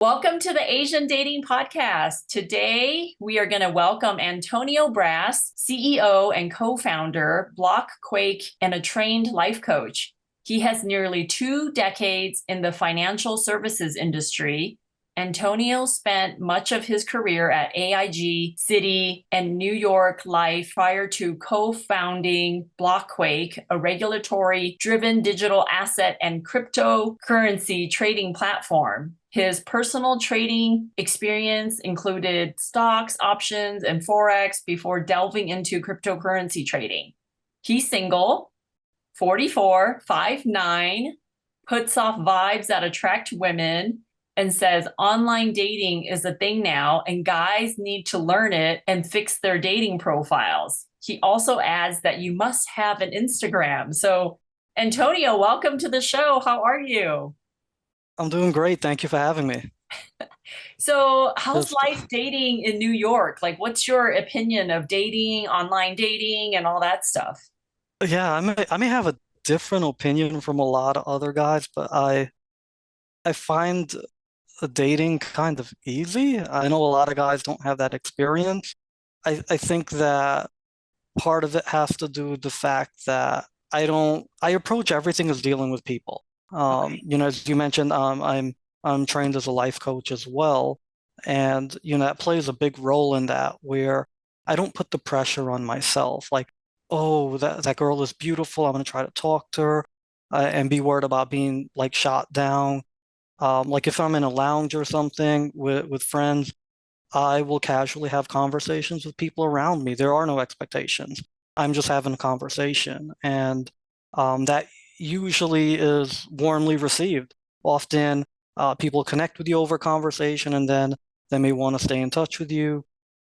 Welcome to the Asian Dating Podcast. Today, we are going to welcome Antonio Brass, CEO and co-founder, Block Quake, and a trained life coach. He has nearly 2 decades in the financial services industry. Antonio spent much of his career at AIG, Citi, and New York Life prior to co-founding Blockquake, a regulatory-driven digital asset and cryptocurrency trading platform. His personal trading experience included stocks, options, and Forex before delving into cryptocurrency trading. He's single, 44, 5'9", puts off vibes that attract women, and says online dating is a thing now and guys need to learn it and fix their dating profiles. He also adds that you must have an Instagram. So, Antonio, welcome to the show. How are you? I'm doing great. Thank you for having me. So, how's Just, life dating in New York? Like, what's your opinion of dating, online dating, and all that stuff? yeah, I may have a different opinion from a lot of other guys, but I find the dating kind of easy. I know a lot of guys don't have that experience. I think that part of it has to do with the fact that I approach everything as dealing with people. Okay. As you mentioned, I'm trained as a life coach as well, and that plays a big role in that where I don't put the pressure on myself, like, oh, that girl is beautiful. I'm gonna try to talk to her, and be worried about being like shot down. Like if I'm in a lounge or something with friends, I will casually have conversations with people around me. There are no expectations. I'm just having a conversation, and that usually is warmly received. Often, people connect with you over conversation, and then they may want to stay in touch with you.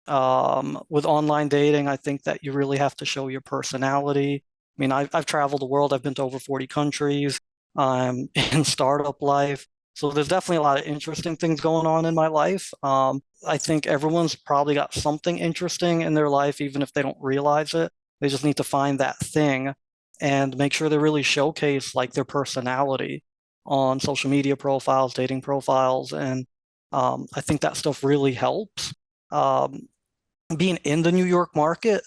With online dating, I think that you really have to show your personality. I mean, I've traveled the world. I've been to over 40 countries. I'm in startup life. So there's definitely a lot of interesting things going on in my life. I think everyone's probably got something interesting in their life, even if they don't realize it. They just need to find that thing and make sure they really showcase like their personality on social media profiles, dating profiles, and I think that stuff really helps. Um, Being in the New York market,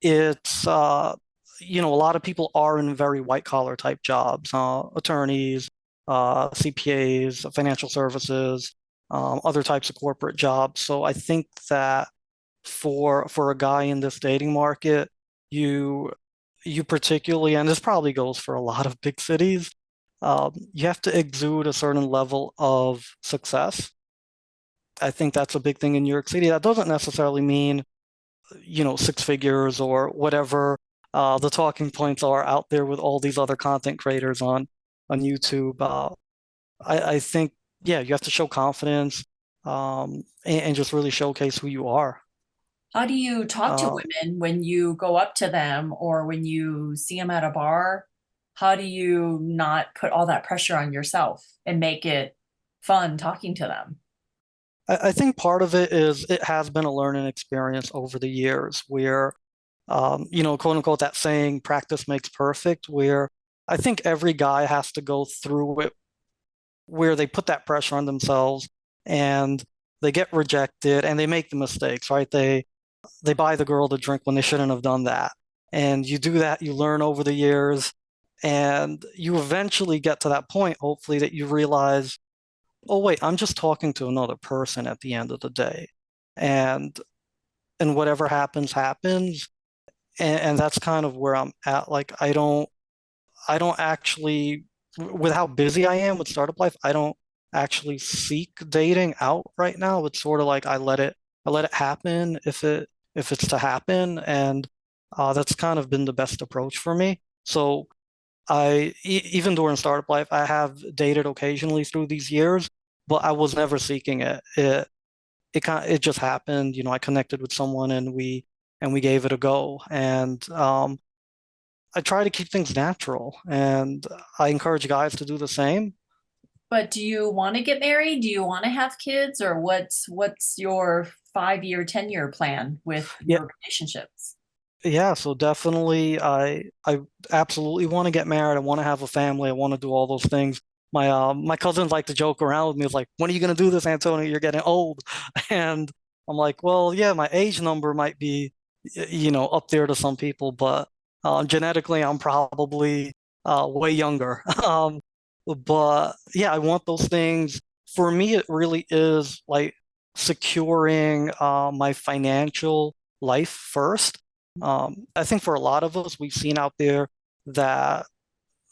it's a lot of people are in very white collar type jobs, attorneys, CPAs, financial services, other types of corporate jobs. So I think that for a guy in this dating market, you you particularly, and this probably goes for a lot of big cities, you have to exude a certain level of success. I think that's a big thing in New York City. That doesn't necessarily mean, 6 figures or whatever the talking points are out there with all these other content creators on YouTube. I think, yeah, you have to show confidence, and just really showcase who you are. How do you talk to Uh, women when you go up to them or when you see them at a bar? How do you not put all that pressure on yourself and make it fun talking to them? I think part of it is it has been a learning experience over the years where, quote unquote, that saying, practice makes perfect, where I think every guy has to go through it where they put that pressure on themselves and they get rejected and they make the mistakes, right? They buy the girl the drink when they shouldn't have done that. And you do that, you learn over the years, and you eventually get to that point, hopefully, that you realize, oh wait, I'm just talking to another person at the end of the day. And whatever happens, happens. And that's kind of where I'm at. Like I don't actually, with how busy I am with startup life, I don't actually seek dating out right now. It's sort of like I let it happen if it's to happen, and that's kind of been the best approach for me. So even during startup life, I have dated occasionally through these years, but I was never seeking it. It just happened. I connected with someone and we gave it a go, and I try to keep things natural, and I encourage guys to do the same. But do you want to get married? Do you want to have kids? Or what's your 5-year, 10-year plan with Yeah, your relationships? yeah. So definitely, I absolutely want to get married. I want to have a family. I want to do all those things. my cousins like to joke around with me. It's like, when are you gonna do this, Antonio? You're getting old. And I'm like, well, yeah, my age number might be, up there to some people, but genetically, I'm probably way younger. But yeah, I want those things. For me, it really is like securing my financial life first. I think for a lot of us, we've seen out there that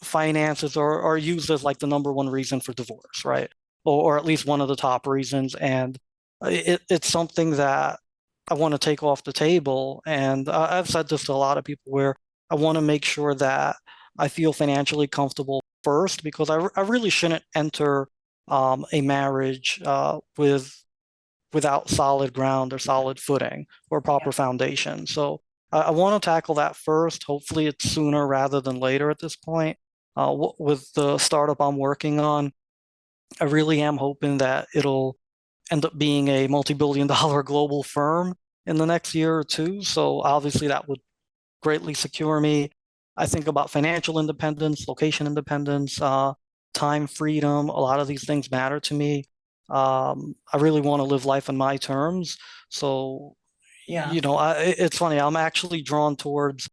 finances are used as like the number one reason for divorce, right? Or at least one of the top reasons. And it's something that I want to take off the table. And I've said this to a lot of people where I want to make sure that I feel financially comfortable first because I really shouldn't enter a marriage without solid ground or solid footing or Yeah. proper foundation. So I want to tackle that first. Hopefully, it's sooner rather than later at this point. With the startup I'm working on, I really am hoping that it'll end up being a multi-billion dollar global firm in the next year or two. So obviously, that would greatly secure me. I think about financial independence, location independence, time freedom. A lot of these things matter to me. I really want to live life on my terms. So, Yeah. it's funny. I'm actually drawn towards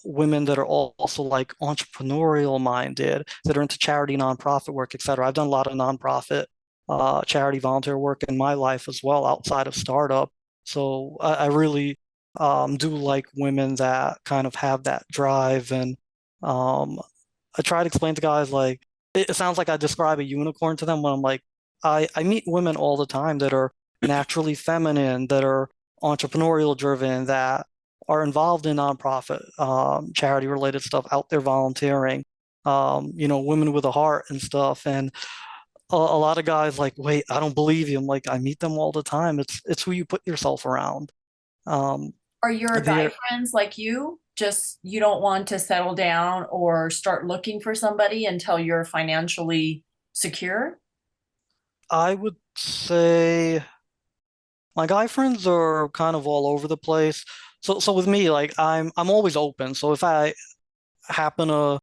women that are also like entrepreneurial minded, that are into charity, nonprofit work, et cetera. I've done a lot of nonprofit, charity volunteer work in my life as well, outside of startup. So I really do like women that kind of have that drive. And um, I try to explain to guys like, it sounds like I describe a unicorn to them when I'm like, I meet women all the time that are naturally feminine, that are entrepreneurial driven, that are involved in nonprofit, charity related stuff, out there volunteering, women with a heart and stuff. And a lot of guys like, wait, I don't believe you. I'm like, I meet them all the time. It's who you put yourself around. Um, Are your guy there, friends like you? Just you don't want to settle down or start looking for somebody until you're financially secure? I would say my guy friends are kind of all over the place. So with me, like I'm always open. So if I happen to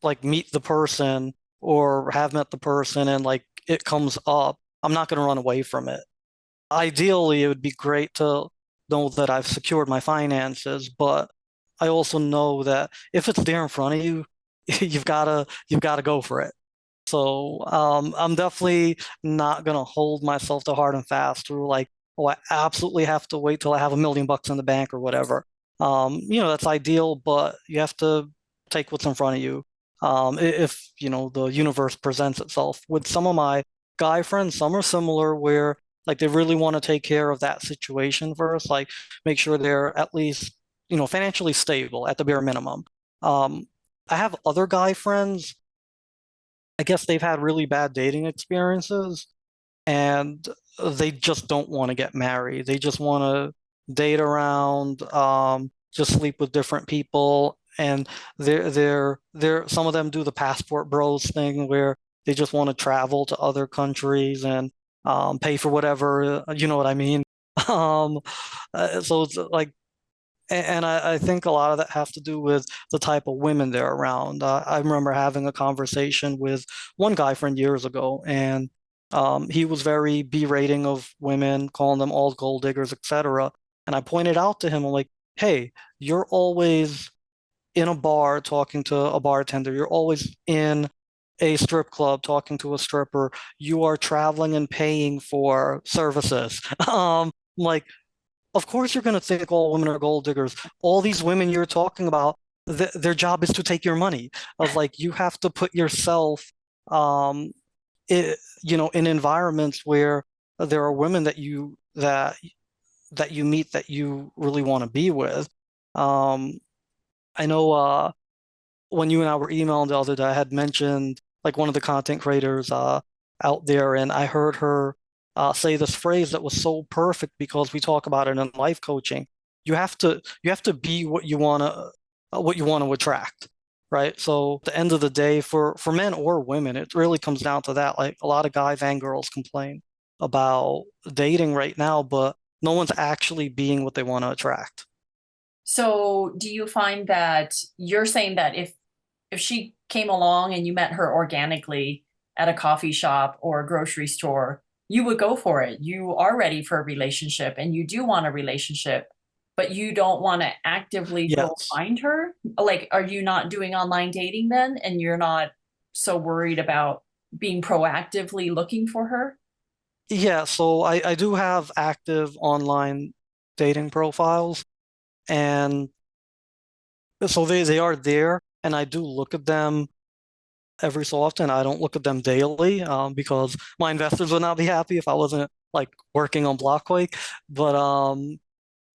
like meet the person or have met the person and like it comes up, I'm not going to run away from it. Ideally, it would be great to know that I've secured my finances, but I also know that if it's there in front of you, you've gotta go for it. So I'm definitely not gonna hold myself to hard and fast through like, oh, I absolutely have to wait till I have $1 million in the bank or whatever. That's ideal, but you have to take what's in front of you. If the universe presents itself. With some of my guy friends, some are similar where like they really want to take care of that situation first, like make sure they're at least, financially stable at the bare minimum. Um, I have other guy friends. I guess they've had really bad dating experiences and they just don't want to get married. They just want to date around, just sleep with different people. And they're some of them do the passport bros thing where they just want to travel to other countries and pay for whatever, you know what I mean? Um, so it's like, and I think a lot of that has to do with the type of women they're around. I remember having a conversation with one guy friend years ago, and he was very berating of women, calling them all gold diggers, etc. And I pointed out to him, I'm like, hey, you're always in a bar talking to a bartender. You're always in a strip club talking to a stripper. You are traveling and paying for services. Like, of course you're going to think all women are gold diggers. All these women you're talking about, their job is to take your money. I was like, you have to put yourself, um, in environments where there are women that you meet that you really want to be with. Um, I know when you and I were emailing the other day, I had mentioned like one of the content creators out there, and I heard her say this phrase that was so perfect because we talk about it in life coaching. You have to be what you want to attract, right? So at the end of the day, for men or women, it really comes down to that. Like a lot of guys and girls complain about dating right now, but no one's actually being what they want to attract. So do you find that you're saying that if she came along and you met her organically, at a coffee shop or a grocery store, you would go for it. You are ready for a relationship and you do want a relationship, but you don't want to actively go Yes. find her. Like, are you not doing online dating then? And you're not so worried about being proactively looking for her? Yeah, so I do have active online dating profiles, and so they are there, and I do look at them every so often. I don't look at them daily, because my investors would not be happy if I wasn't like working on Blockquake. But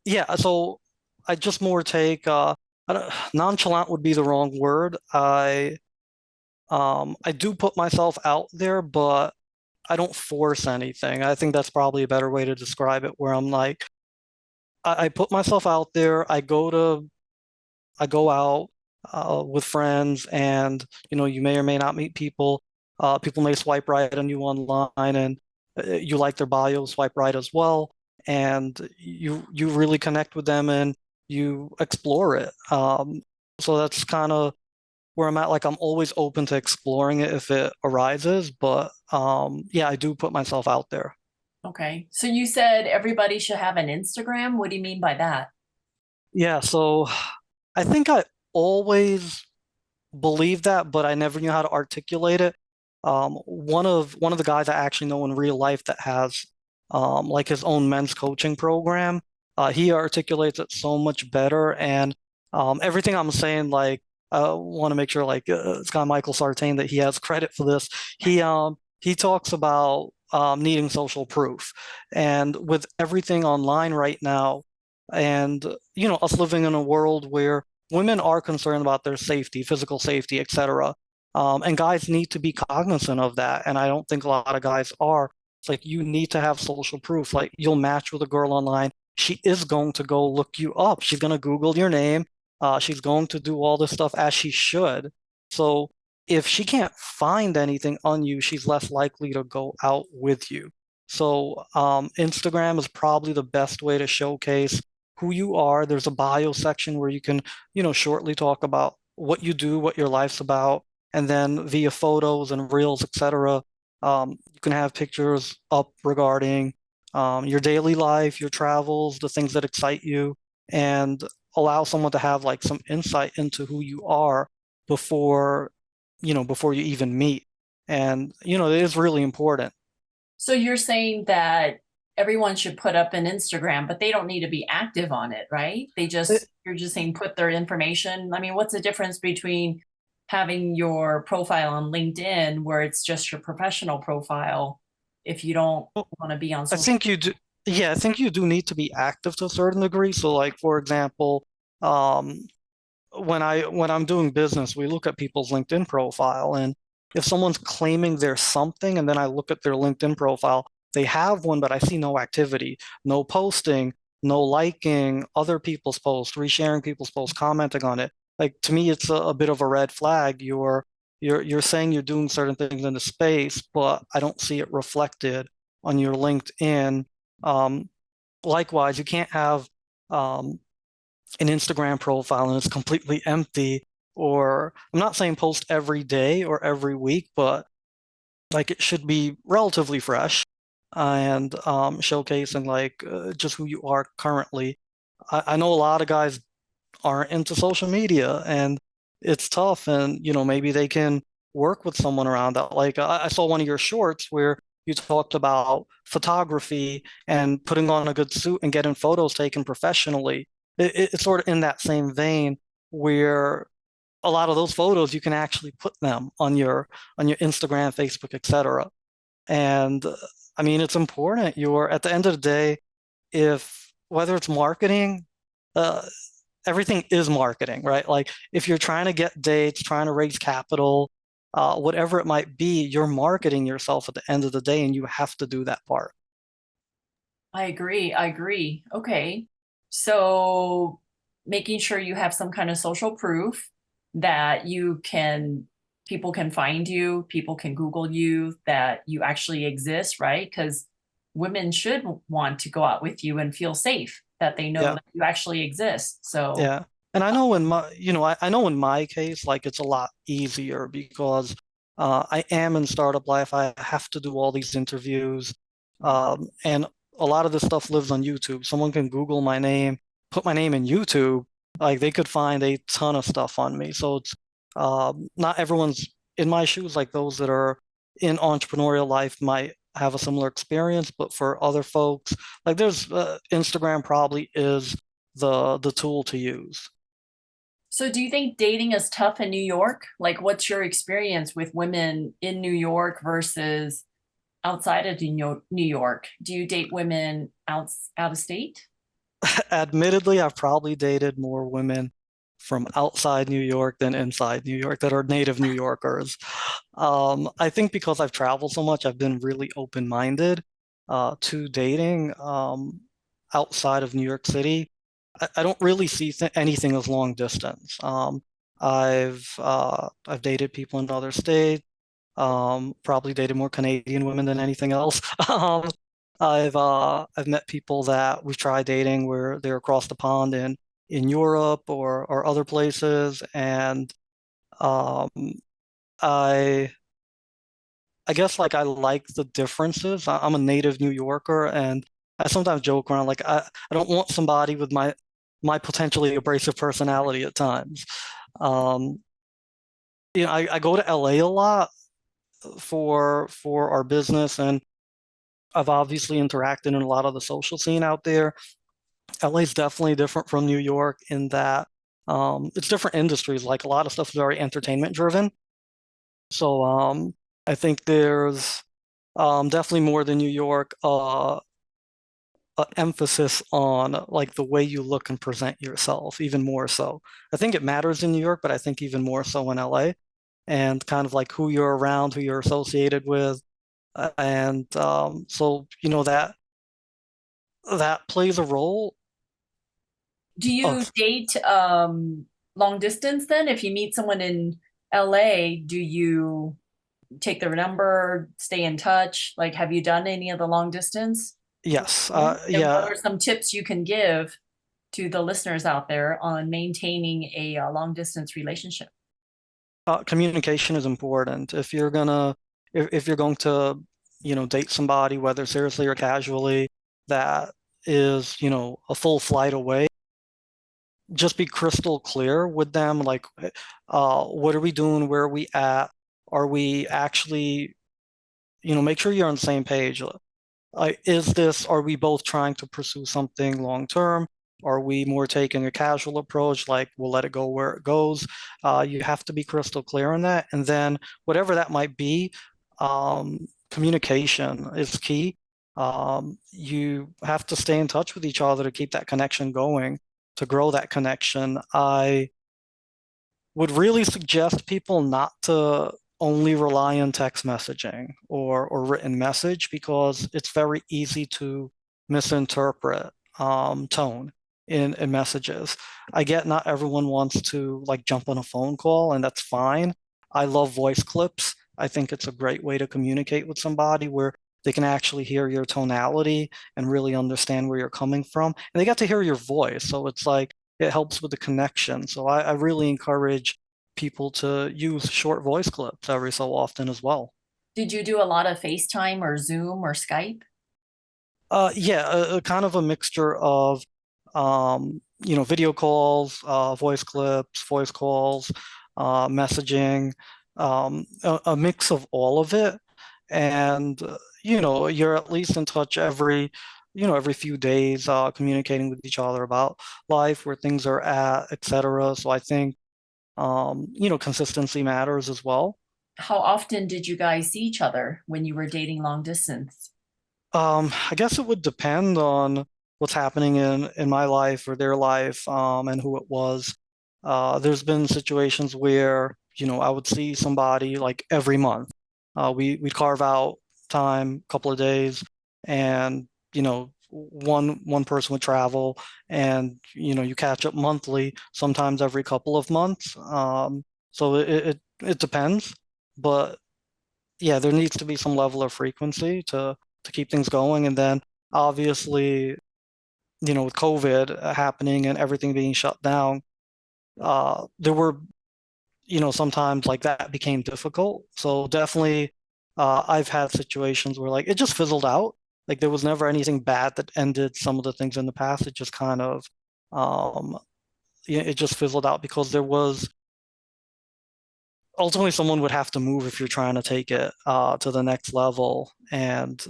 yeah, so I just more take I don't, nonchalant would be the wrong word. I do put myself out there, but I don't force anything. I think that's probably a better way to describe it, where I'm like, I put myself out there. I go out with friends, and you may or may not meet people. People may swipe right on you online, and you like their bio, swipe right as well, and you really connect with them and you explore it. So that's kind of where I'm at. Like, I'm always open to exploring it if it arises, but yeah, I do put myself out there. Okay. So you said everybody should have an Instagram. What do you mean by that? Yeah, so I think I always believed that, but I never knew how to articulate it. One of the guys I actually know in real life that has like his own men's coaching program, he articulates it so much better. And everything I'm saying, like, I want to make sure, like, it's kind of Michael Sartain that he has credit for this. He talks about needing social proof, and with everything online right now, and us living in a world where women are concerned about their safety, physical safety, etc. And guys need to be cognizant of that. And I don't think a lot of guys are. It's like, you need to have social proof. Like, you'll match with a girl online. She is going to go look you up. She's going to Google your name. She's going to do all this stuff as she should. So if she can't find anything on you, she's less likely to go out with you. So Instagram is probably the best way to showcase who you are. There's a bio section where you can, shortly talk about what you do, what your life's about, and then via photos and reels, etc. You can have pictures up regarding your daily life, your travels, the things that excite you, and allow someone to have like some insight into who you are before, before you even meet. And, it is really important. So you're saying that everyone should put up an Instagram, but they don't need to be active on it, right? You're just saying put their information. I mean, what's the difference between having your profile on LinkedIn where it's just your professional profile if you don't want to be on I social? think you do. Yeah, I think you do need to be active to a certain degree. So, like, for example, um, when I'm doing business, we look at people's LinkedIn profile, and if someone's claiming there's something, and then I look at their LinkedIn profile, they have one, but I see no activity, no posting, no liking other people's posts, resharing people's posts, commenting on it. Like, to me, it's a bit of a red flag. You're saying you're doing certain things in the space, but I don't see it reflected on your LinkedIn. Um, Likewise, you can't have an Instagram profile and it's completely empty. Or, I'm not saying post every day or every week, but like, it should be relatively fresh and showcasing like just who you are currently. I know a lot of guys aren't into social media, and it's tough, and maybe they can work with someone around that. Like, I saw one of your shorts where you talked about photography and putting on a good suit and getting photos taken professionally. It's sort of in that same vein, where a lot of those photos you can actually put them on your Instagram, Facebook, etc. And I mean, it's important. You're At the end of the day, if whether it's marketing, uh, everything is marketing, right? Like, if you're trying to get dates, trying to raise capital, whatever it might be, you're marketing yourself at the end of the day, and you have to do that part. I agree. I agree. Okay. So making sure you have some kind of social proof that people can find you, people can Google you, that you actually exist, right? Because women should want to go out with you and feel safe that they know Yeah, that you actually exist. So, yeah. And I know in my, I know in my case, like, it's a lot easier because I am in startup life. I have to do all these interviews. And a lot of this stuff lives on YouTube. Someone can Google my name, put my name in YouTube, like they could find a ton of stuff on me. So it's not everyone's in my shoes, like those that are in entrepreneurial life might have a similar experience, but for other folks, like there's Instagram probably is the tool to use. So do you think dating is tough in New York? Like, what's your experience with women in New York versus outside of New York? Do you date women out of state? Admittedly, I've probably dated more women from outside New York than inside New York that are native New Yorkers. I think because I've traveled so much, I've been really open-minded to dating outside of New York City. I don't really see th anything as long distance. I've dated people in other states. Probably dated more Canadian women than anything else. I've met people that we've tried dating where they're across the pond in Europe or other places, and um, I I guess like I like the differences. I'm a native New Yorker, and I sometimes joke around like I don't want somebody with my potentially abrasive personality at times. Um, I go to LA a lot for our business, and I've obviously interacted in a lot of the social scene out there. LA is definitely different from New York in that it's different industries. Like a lot of stuff is very entertainment driven. So I think there's definitely more than New York, emphasis on like the way you look and present yourself, even more so. I think it matters in New York, but I think even more so in LA, and kind of like who you're around, who you're associated with. And so, that plays a role Do you of, date long distance then? If you meet someone in LA, do you take their number, stay in touch? Like, have you done any of the long distance yes, before? And what yeah, are some tips you can give to the listeners out there on maintaining a long distance relationship? communication is important. If you're going to, date somebody, whether seriously or casually, that is, a full flight away, just be crystal clear with them. Like, what are we doing? Where are we at? Are we actually, make sure you're on the same page. Are we both trying to pursue something long term? Are we more taking a casual approach, like we'll let it go where it goes? You have to be crystal clear on that. And then whatever that might be, communication is key. You have to stay in touch with each other to keep that connection going, to grow that connection. I would really suggest people not to only rely on text messaging or written message, because it's very easy to misinterpret tone in messages. I get not everyone wants to like jump on a phone call, and that's fine. I love voice clips. I think it's a great way to communicate with somebody where they can actually hear your tonality and really understand where you're coming from. And they got to hear your voice. So it's like it helps with the connection. So I really encourage people to use short voice clips every so often as well. Did you do a lot of FaceTime or Zoom or Skype? Yeah, a kind of a mixture of, video calls, voice clips, voice calls, messaging, a mix of all of it. And, you're at least in touch every few days, communicating with each other about life, where things are at, etc. So I think, consistency matters as well. How often did you guys see each other when you were dating long distance? I guess it would depend on what's happening in my life or their life, and who it was. There's been situations where, I would see somebody like every month. We'd carve out time, a couple of days, and, one person would travel, and, you catch up monthly, sometimes every couple of months. So it depends, but yeah, there needs to be some level of frequency to keep things going. And then obviously, with COVID happening and everything being shut down, there were sometimes like that became difficult. So definitely, I've had situations where like it just fizzled out. Like there was never anything bad that ended some of the things in the past. It just kind of, um, it just fizzled out because there was ultimately someone would have to move if you're trying to take it to the next level, and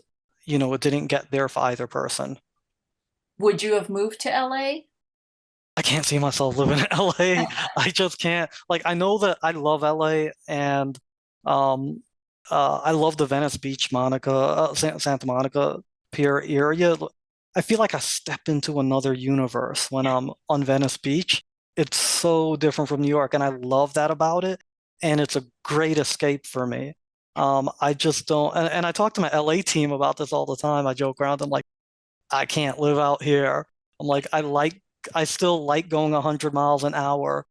it didn't get there for either person. Would you have moved to LA? I can't see myself living in LA. I just can't. Like, I know that I love LA, and um, I love the Venice Beach, Santa Monica Pier area. I feel like I step into another universe when I'm on Venice Beach. It's so different from New York, and I love that about it. And it's a great escape for me. I just don't, and I talk to my LA team about this all the time. I joke around. I'm like, I can't live out here. I'm like, I still like going 100 miles an hour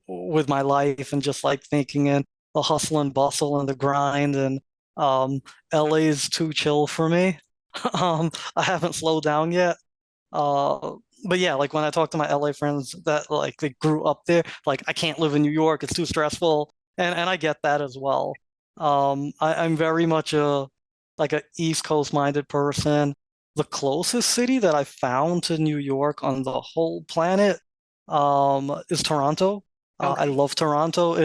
with my life and just like thinking in the hustle and bustle and the grind. And LA is too chill for me. I haven't slowed down yet. Uh, but yeah, like when I talk to my LA friends that like they grew up there, like I can't live in New York, it's too stressful. And I get that as well. I'm very much a East Coast minded person. The closest city that I found to New York on the whole planet is Toronto. I Okay. love Toronto.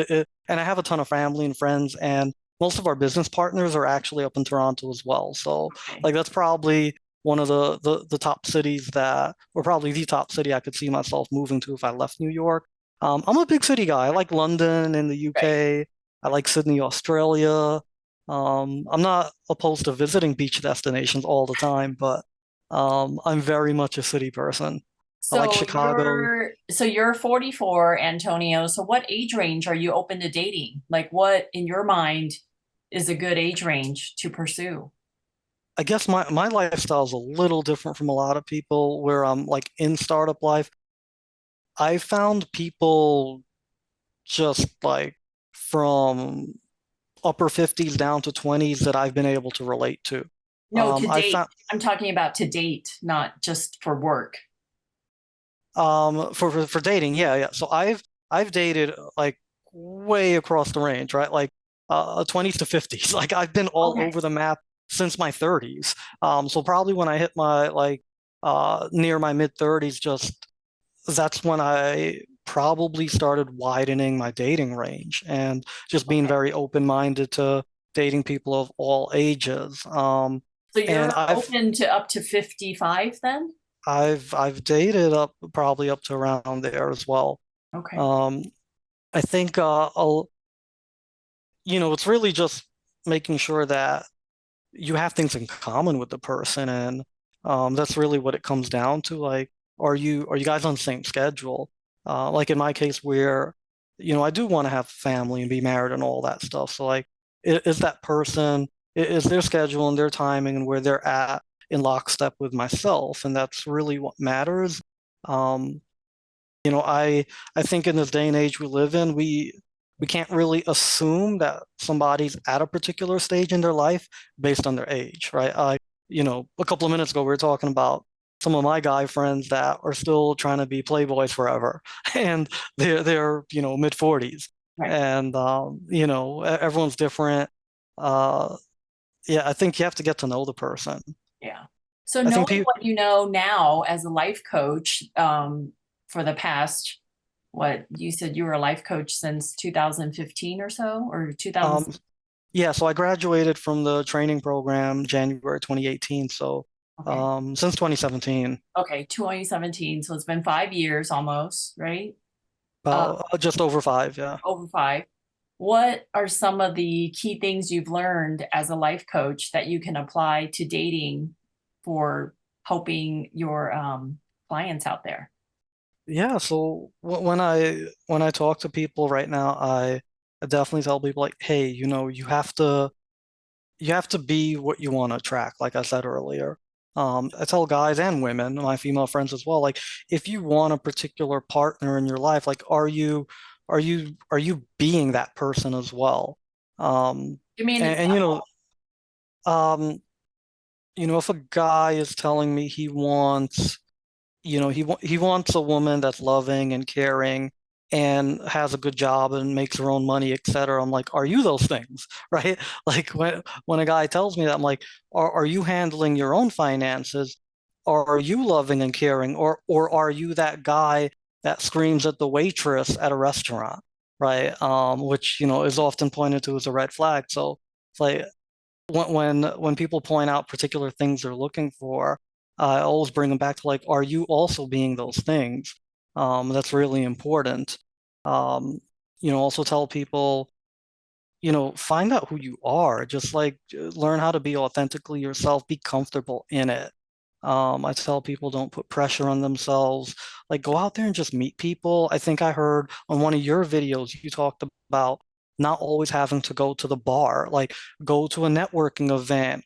And I have a ton of family and friends, and most of our business partners are actually up in Toronto as well. So Okay. like that's probably one of the top cities that, or probably the top city I could see myself moving to if I left New York. I'm a big city guy. I like London in the Right. UK. I like Sydney, Australia. I'm not opposed to visiting beach destinations all the time, but I'm very much a city person. I like Chicago. So you're 44, Antonio. So what age range are you open to dating? Like what in your mind is a good age range to pursue? I guess my lifestyle is a little different from a lot of people where I'm like in startup life. I found people just like from upper 50s down to 20s that I've been able to relate to. No, to I date. found I'm talking about to date, not just for work. for dating, yeah, yeah. So I've dated like way across the range, right? Like 20s to 50s. Like I've been all Okay. over the map since my 30s. So probably when I hit my like near my mid 30s, just that's when I probably started widening my dating range and just being Okay. very open-minded to dating people of all ages. So And you're open to up to 55 then? I've dated up probably up to around there as well. Okay. Um, I think it's really just making sure that you have things in common with the person, and that's really what it comes down to. Like, are you guys on the same schedule? Like in my case, where I do want to have family and be married and all that stuff. So like, is that person is their schedule and their timing and where they're at in lockstep with myself, and that's really what matters. Um, I think in this day and age we live in, we can't really assume that somebody's at a particular stage in their life based on their age, right? A couple of minutes ago we were talking about some of my guy friends that are still trying to be playboys forever, and they're mid 40s, Right. and everyone's different. Uh, yeah, I think you have to get to know the person. Yeah. So I think knowing people. what you know now as a life coach, for the past, what you said you were a life coach since 2015 or so, or 2000. Um, Yeah, so I graduated from the training program January 2018, so Okay. since 2017, Okay. 2017. So it's been 5 years almost, right? Uh, about just over five, yeah. over five. What are some of the key things you've learned as a life coach that you can apply to dating for helping your clients out there? Yeah, so when I talk to people right now, I definitely tell people like, hey, you have to be what you want to attract, like I said earlier. I tell guys and women, my female friends as well, like if you want a particular partner in your life, like are you being that person as well? Um, Give me an and example. um, if a guy is telling me he wants a woman that's loving and caring and has a good job and makes her own money, etc. I'm like, are you those things? Right? Like when a guy tells me that, I'm like, are you handling your own finances? Or are you loving and caring? Or are you that guy that screams at the waitress at a restaurant? Right? Which, is often pointed to as a red flag. So it's like when people point out particular things they're looking for, I always bring them back to like, are you also being those things? That's really important. Um, also tell people, find out who you are. Just like learn how to be authentically yourself, be comfortable in it. I tell people don't put pressure on themselves. Like go out there and just meet people. I think I heard on one of your videos you talked about not always having to go to the bar. Like go to a networking event.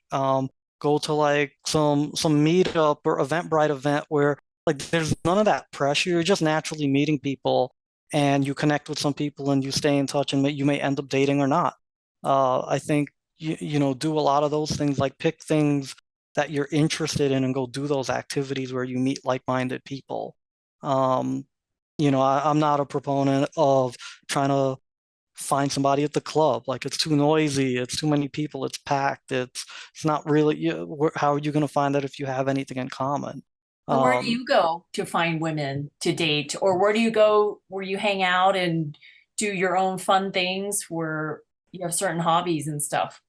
Go to like some meetup or Eventbrite event where like there's none of that pressure. You're just naturally meeting people and you connect with some people and you stay in touch and you may end up dating or not. I think do a lot of those things, like pick things that you're interested in and go do those activities where you meet like-minded people. Um, I'm not a proponent of trying to find somebody at the club. Like it's too noisy, it's too many people, it's packed. It's not really, how are you going to find that if you have anything in common? So where do Um, you go to find women to date? Or where do you go where you hang out and do your own fun things where you have certain hobbies and stuff?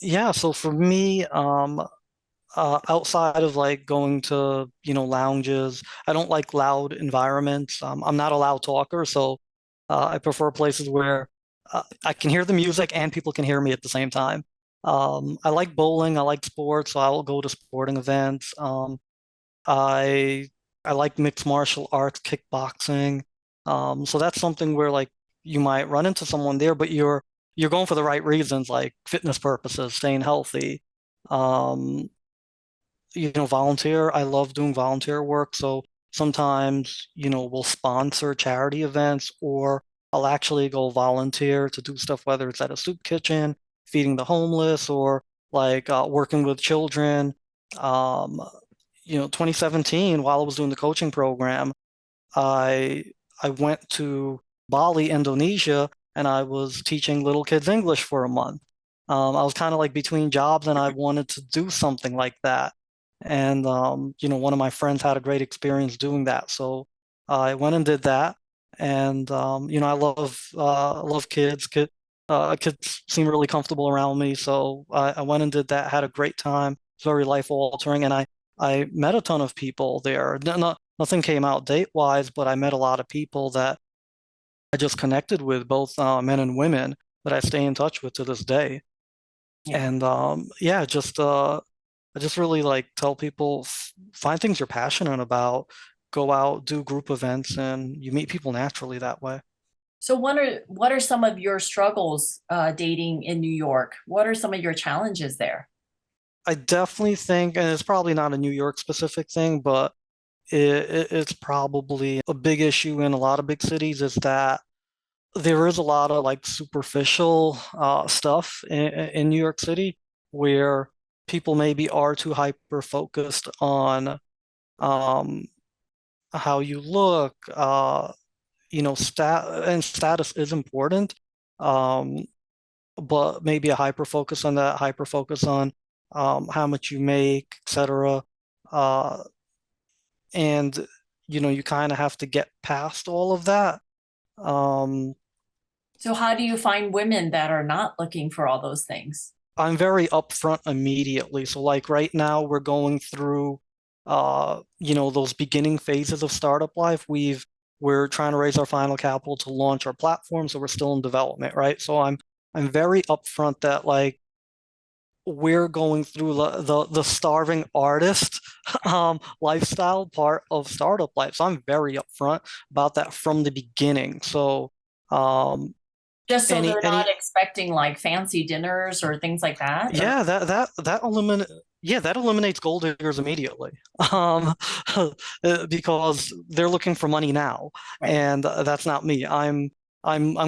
yeah, so for me, outside of like going to, lounges, I don't like loud environments. I'm not a loud talker, so I prefer places where I can hear the music and people can hear me at the same time. I like bowling, I like sports, so I'll go to sporting events. I I like mixed martial arts, kickboxing. So that's something where like you might run into someone there, but you're going for the right reasons, like fitness purposes, staying healthy. Um, volunteer. I love doing volunteer work. So sometimes, we'll sponsor charity events or I'll actually go volunteer to do stuff, whether it's at a soup kitchen, feeding the homeless, or like working with children. Um, 2017, while I was doing the coaching program, I I went to Bali, Indonesia, and I was teaching little kids English for a month. I was kind of like between jobs, and I wanted to do something like that. And one of my friends had a great experience doing that, so I went and did that. And I love kids. Kids seem really comfortable around me, so I went and did that. Had a great time. It's very life altering, and I met a ton of people there. Nothing came out date-wise, but I met a lot of people that I just connected with, both men and women, that I stay in touch with to this day. Yeah. And yeah, I just really like tell people find things you're passionate about, go out, do group events, and you meet people naturally that way. So what are some of your struggles dating in New York? What are some of your challenges there? I definitely think, and it's probably not a New York specific thing, but it's probably a big issue in a lot of big cities, is that there is a lot of like superficial stuff in New York City where people maybe are too hyper focused on um, how you look, status is important, um, but maybe a hyper focus on that, hyper focus on how much you make, etc. Uh, and you kind of have to get past all of that. Um, So how do you find women that are not looking for all those things? I'm very upfront immediately. So like right now we're going through those beginning phases of startup life. We're trying to raise our final capital to launch our platform, so we're still in development, right? So I'm very upfront that like we're going through the starving artist lifestyle part of startup life. So I'm very upfront about that from the beginning. So um Just so they're any not expecting like fancy dinners or things like that, or Yeah, that eliminates gold diggers immediately. Um, because they're looking for money now, right, and that's not me. I'm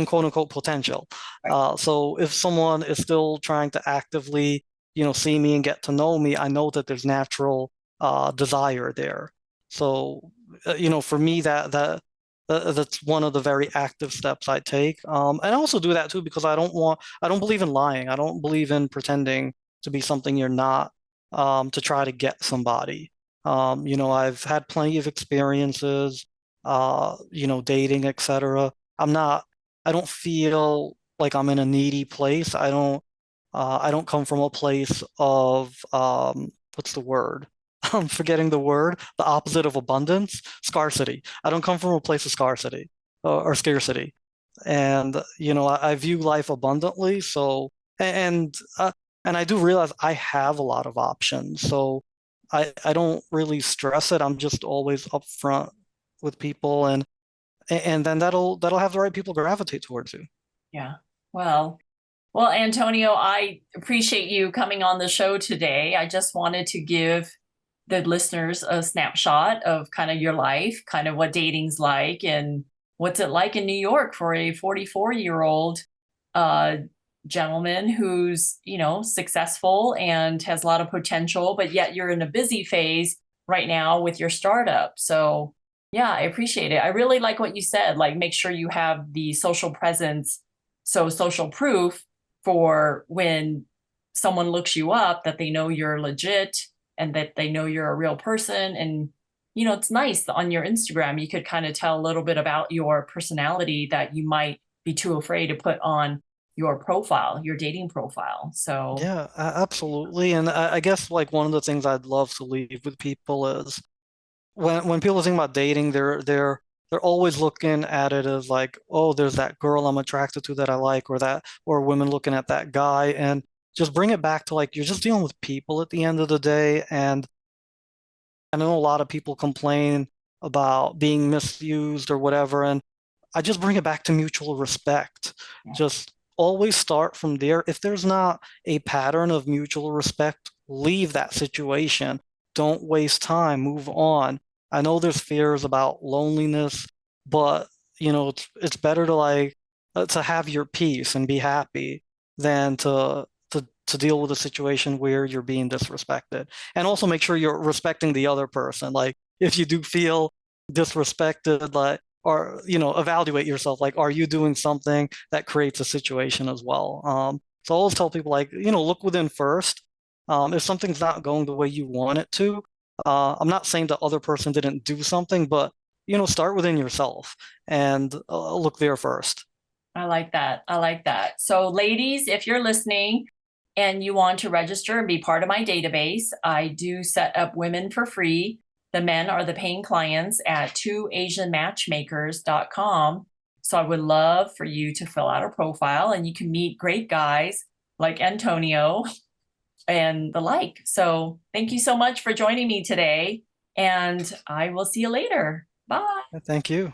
quote unquote potential. right. So if someone is still trying to actively, see me and get to know me, I know that there's natural desire there. So, for me, That's one of the very active steps I take. And I also do that too because I don't believe in lying. I don't believe in pretending to be something you're not, to try to get somebody. I've had plenty of experiences, dating, etc. I'm not, I don't feel like I'm in a needy place. I don't come from a place of, what's the word? I'm forgetting the word, the opposite of abundance, scarcity. I don't come from a place of scarcity or scarcity. And, I view life abundantly. So, and, and I do realize I have a lot of options. So I don't really stress it. I'm just always upfront with people and then that'll have the right people gravitate towards you. Yeah. Well, well, Antonio, I appreciate you coming on the show today. I just wanted to give the listeners a snapshot of kind of your life, kind of what dating's like, and what's it like in New York for a 44-year-old uh, gentleman who's, successful and has a lot of potential, but yet you're in a busy phase right now with your startup. So, yeah, I appreciate it. I really like what you said, like make sure you have the social presence, so social proof for when someone looks you up that they know you're legit and that they know you're a real person. And, it's nice on your Instagram, you could kind of tell a little bit about your personality that you might be too afraid to put on your profile, your dating profile. So, Yeah, absolutely. And I guess like one of the things I'd love to leave with people is when people think about dating, they're always looking at it as like, oh, there's that girl I'm attracted to that I like, or women looking at that guy, and just bring it back to like you're just dealing with people at the end of the day. And I know a lot of people complain about being misused or whatever, and I just bring it back to mutual respect. yeah. Just always start from there. If there's not a pattern of mutual respect, leave that situation. Don't waste time, move on. I know there's fears about loneliness, but it's better to like to have your peace and be happy than to deal with a situation where you're being disrespected. And also make sure you're respecting the other person. Like if you do feel disrespected, like or evaluate yourself, like are you doing something that creates a situation as well. So I always tell people like look within first. If something's not going the way you want it to, I'm not saying the other person didn't do something, but start within yourself and look there first. I like that. I like that. So, ladies, if you're listening and you want to register and be part of my database, I do set up women for free. The men are the paying clients at twoasianmatchmakers.com. So, I would love for you to fill out a profile and you can meet great guys like Antonio and the like. So, thank you so much for joining me today. And I will see you later. Bye. Thank you.